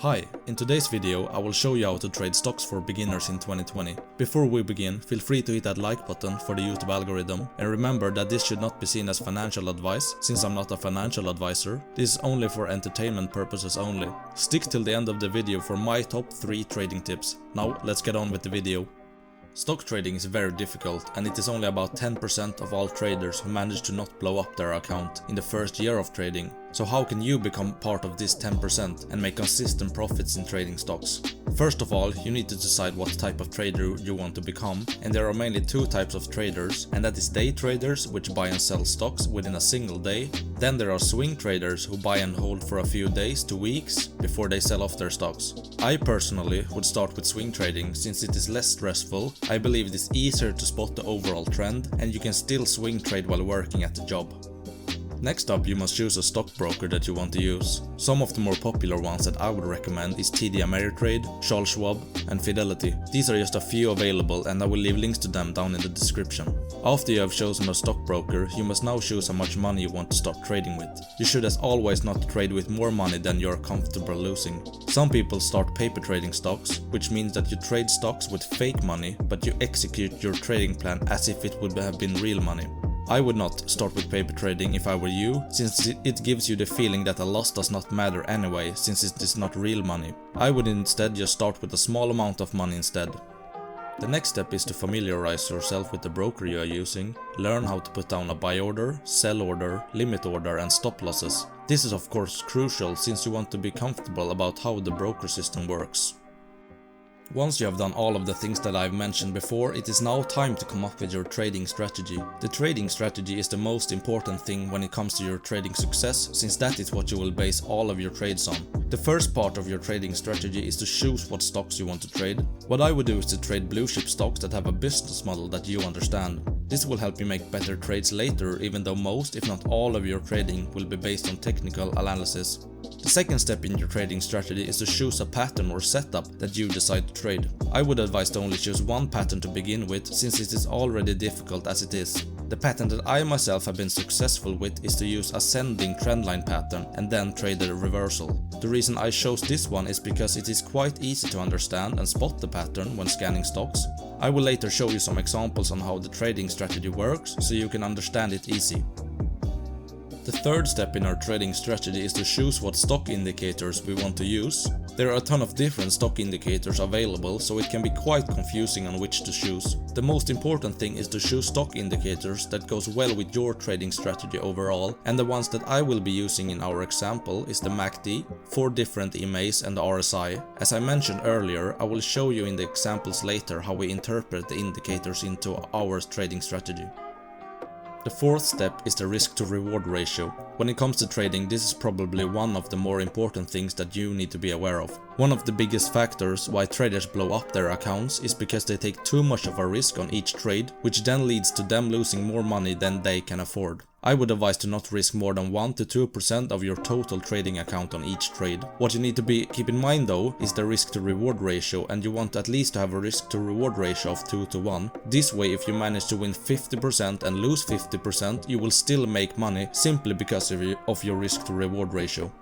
Hi, in today's video I will show you how to trade stocks for beginners in 2020. Before we begin, feel free to hit that like button for the YouTube algorithm, and remember that this should not be seen as financial advice, since I'm not a financial advisor. This is only for entertainment purposes only. Stick till the end of the video for my top 3 trading tips. Now let's get on with the video. Stock trading is very difficult, and it is only about 10% of all traders who manage to not blow up their account in the first year of trading. So how can you become part of this 10% and make consistent profits in trading stocks? First of all, you need to decide what type of trader you want to become, and there are mainly 2 types of traders, and that is day traders, which buy and sell stocks within a single day. Then there are swing traders who buy and hold for a few days to weeks before they sell off their stocks. I personally would start with swing trading since it is less stressful. I believe it is easier to spot the overall trend, and you can still swing trade while working at the job. Next up, you must choose a stockbroker that you want to use. Some of the more popular ones that I would recommend is TD Ameritrade, Schwab and Fidelity. These are just a few available, and I will leave links to them down in the description. After you have chosen a stockbroker, you must now choose how much money you want to start trading with. You should as always not trade with more money than you are comfortable losing. Some people start paper trading stocks, which means that you trade stocks with fake money, but you execute your trading plan as if it would have been real money. I would not start with paper trading if I were you, since it gives you the feeling that a loss does not matter anyway, since it is not real money. I would instead just start with a small amount of money instead. The next step is to familiarize yourself with the broker you are using, learn how to put down a buy order, sell order, limit order and stop losses. This is of course crucial since you want to be comfortable about how the broker system works. Once you have done all of the things that I've mentioned before, it is now time to come up with your trading strategy. The trading strategy is the most important thing when it comes to your trading success, since that is what you will base all of your trades on. The first part of your trading strategy is to choose what stocks you want to trade. What I would do is to trade blue chip stocks that have a business model that you understand. This will help you make better trades later, even though most, if not all of your trading will be based on technical analysis. The second step in your trading strategy is to choose a pattern or setup that you decide to trade. I would advise to only choose one pattern to begin with, since it is already difficult as it is. The pattern that I myself have been successful with is to use ascending trendline pattern and then trade the reversal. The reason I chose this one is because it is quite easy to understand and spot the pattern when scanning stocks. I will later show you some examples on how the trading strategy works so you can understand it easy. The third step in our trading strategy is to choose what stock indicators we want to use. There are a ton of different stock indicators available, so it can be quite confusing on which to choose. The most important thing is to choose stock indicators that goes well with your trading strategy overall, and the ones that I will be using in our example is the MACD, 4 different EMAs and the RSI. As I mentioned earlier, I will show you in the examples later how we interpret the indicators into our trading strategy. The fourth step is the risk to reward ratio. When it comes to trading, this is probably one of the more important things that you need to be aware of. One of the biggest factors why traders blow up their accounts is because they take too much of a risk on each trade, which then leads to them losing more money than they can afford. I would advise to not risk more than 1 to 2% of your total trading account on each trade. What you need to keep in mind though is the risk to reward ratio, and you want at least to have a risk to reward ratio of 2 to 1. This way, if you manage to win 50% and lose 50%, you will still make money simply because of your risk to reward ratio.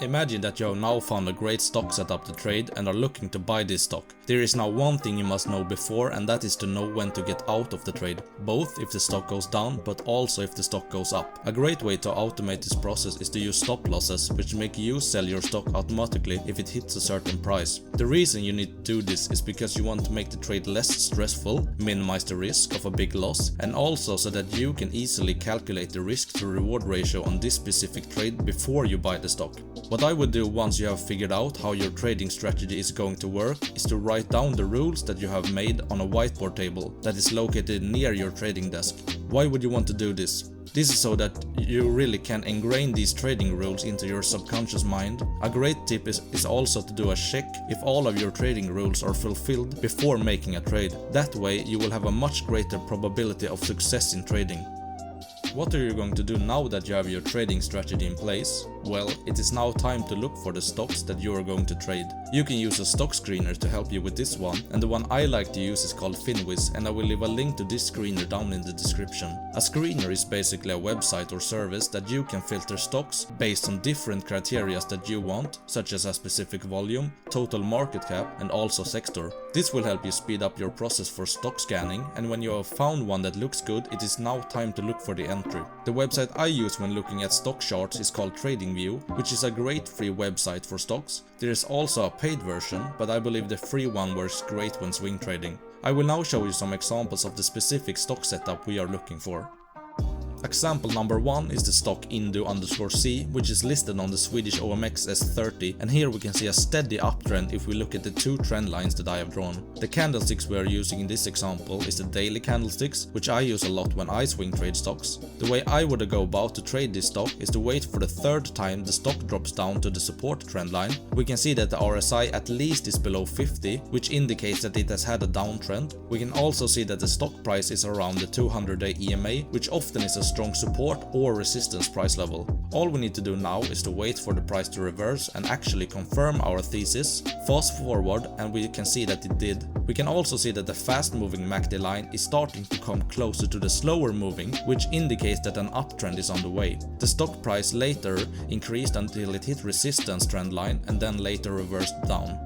Imagine that you have now found a great stock setup to trade and are looking to buy this stock. There is now one thing you must know before, and that is to know when to get out of the trade, both if the stock goes down but also if the stock goes up. A great way to automate this process is to use stop losses, which make you sell your stock automatically if it hits a certain price. The reason you need to do this is because you want to make the trade less stressful, minimize the risk of a big loss, and also so that you can easily calculate the risk to reward ratio on this specific trade before you buy the stock. What I would do once you have figured out how your trading strategy is going to work is to write down the rules that you have made on a whiteboard table that is located near your trading desk. Why would you want to do this? This is so that you really can ingrain these trading rules into your subconscious mind. A great tip is also to do a check if all of your trading rules are fulfilled before making a trade. That way you will have a much greater probability of success in trading. What are you going to do now that you have your trading strategy in place? Well, it is now time to look for the stocks that you are going to trade. You can use a stock screener to help you with this one, and the one I like to use is called Finviz, and I will leave a link to this screener down in the description. A screener is basically a website or service that you can filter stocks based on different criteria that you want, such as a specific volume, total market cap, and also sector. This will help you speed up your process for stock scanning, and when you have found one that looks good, it is now time to look for the entry. The website I use when looking at stock charts is called Tradingview, which is a great free website for stocks. There is also a paid version, but I believe the free one works great when swing trading. I will now show you some examples of the specific stock setup we are looking for. Example number 1 is the stock Indu_C, which is listed on the Swedish OMX as 30, and here we can see a steady uptrend if we look at the two trend lines that I have drawn. The candlesticks we are using in this example is the daily candlesticks, which I use a lot when I swing trade stocks. The way I would go about to trade this stock is to wait for the third time the stock drops down to the support trend line. We can see that the RSI at least is below 50, which indicates that it has had a downtrend. We can also see that the stock price is around the 200-day EMA, which often is a strong support or resistance price level. All we need to do now is to wait for the price to reverse and actually confirm our thesis. Fast forward and we can see that it did. We can also see that the fast moving MACD line is starting to come closer to the slower moving, which indicates that an uptrend is on the way. The stock price later increased until it hit resistance trend line and then later reversed down.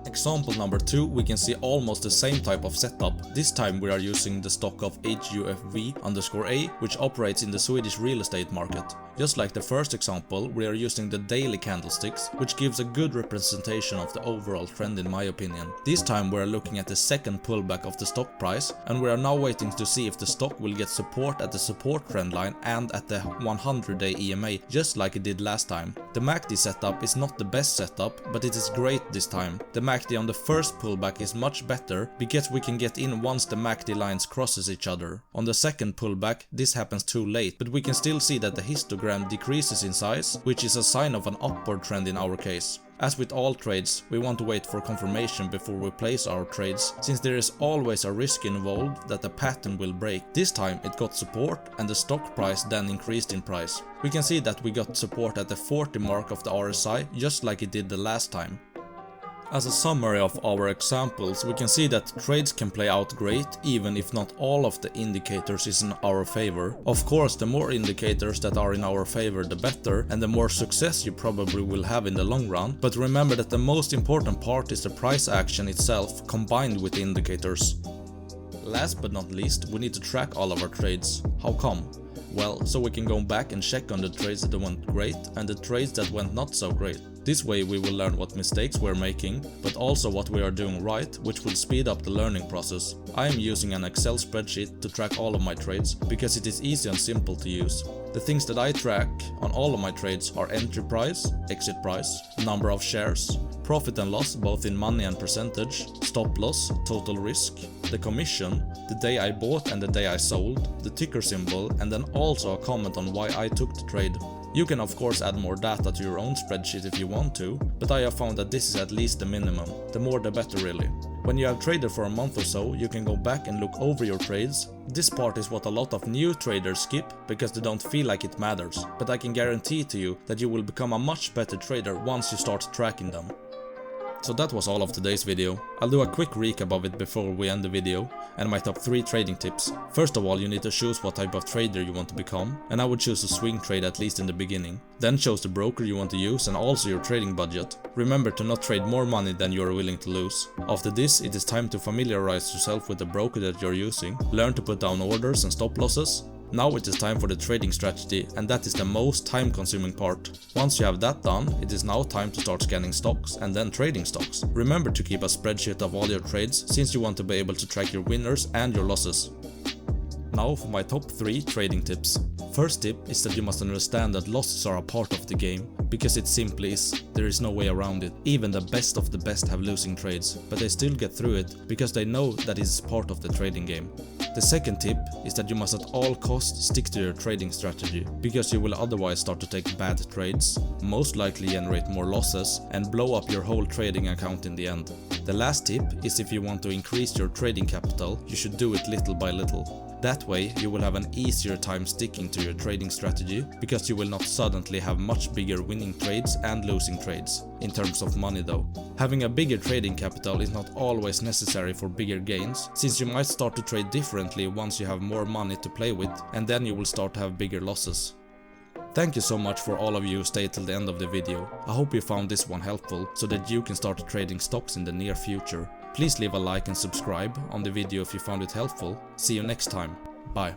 Example number 2, we can see almost the same type of setup. This time we are using the stock of HUFV_A, which operates in the Swedish real estate market. Just like the first example, we are using the daily candlesticks, which gives a good representation of the overall trend in my opinion. This time we are looking at the second pullback of the stock price, and we are now waiting to see if the stock will get support at the support trend line and at the 100-day EMA, just like it did last time. The MACD setup is not the best setup, but it is great this time. The MACD on the first pullback is much better because we can get in once the MACD lines crosses each other. On the second pullback, this happens too late, but we can still see that the histogram decreases in size, which is a sign of an upward trend in our case. As with all trades, we want to wait for confirmation before we place our trades, since there is always a risk involved that the pattern will break. This time it got support and the stock price then increased in price. We can see that we got support at the 40 mark of the RSI, just like it did the last time. As a summary of our examples, we can see that trades can play out great even if not all of the indicators is in our favor. Of course, the more indicators that are in our favor the better, and the more success you probably will have in the long run, but remember that the most important part is the price action itself combined with the indicators. Last but not least, we need to track all of our trades. How come? Well, so we can go back and check on the trades that went great and the trades that went not so great. This way we will learn what mistakes we're making, but also what we are doing right, which will speed up the learning process. I am using an Excel spreadsheet to track all of my trades, because it is easy and simple to use. The things that I track on all of my trades are entry price, exit price, number of shares, profit and loss both in money and percentage, stop loss, total risk, the commission, the day I bought and the day I sold, the ticker symbol, and then also a comment on why I took the trade. You can of course add more data to your own spreadsheet if you want to, but I have found that this is at least the minimum. The more the better really. When you have traded for a month or so, you can go back and look over your trades. This part is what a lot of new traders skip because they don't feel like it matters, but I can guarantee to you that you will become a much better trader once you start tracking them. So that was all of today's video. I'll do a quick recap of it before we end the video, and my top 3 trading tips. First of all, you need to choose what type of trader you want to become, and I would choose a swing trade at least in the beginning. Then choose the broker you want to use and also your trading budget. Remember to not trade more money than you are willing to lose. After this, it is time to familiarize yourself with the broker that you're using, learn to put down orders and stop losses. Now it is time for the trading strategy, and that is the most time consuming part. Once you have that done, it is now time to start scanning stocks and then trading stocks. Remember to keep a spreadsheet of all your trades, since you want to be able to track your winners and your losses. Now for my top 3 trading tips. First tip is that you must understand that losses are a part of the game, because it simply is. There is no way around it. Even the best of the best have losing trades, but they still get through it because they know that it is part of the trading game. The second tip is that you must at all costs stick to your trading strategy, because you will otherwise start to take bad trades, most likely generate more losses, and blow up your whole trading account in the end. The last tip is if you want to increase your trading capital, you should do it little by little. That way you will have an easier time sticking to your trading strategy, because you will not suddenly have much bigger winning trades and losing trades, in terms of money though. Having a bigger trading capital is not always necessary for bigger gains, since you might start to trade differently once you have more money to play with, and then you will start to have bigger losses. Thank you so much for all of you who stayed till the end of the video. I hope you found this one helpful, so that you can start trading stocks in the near future. Please leave a like and subscribe on the video if you found it helpful. See you next time. Bye.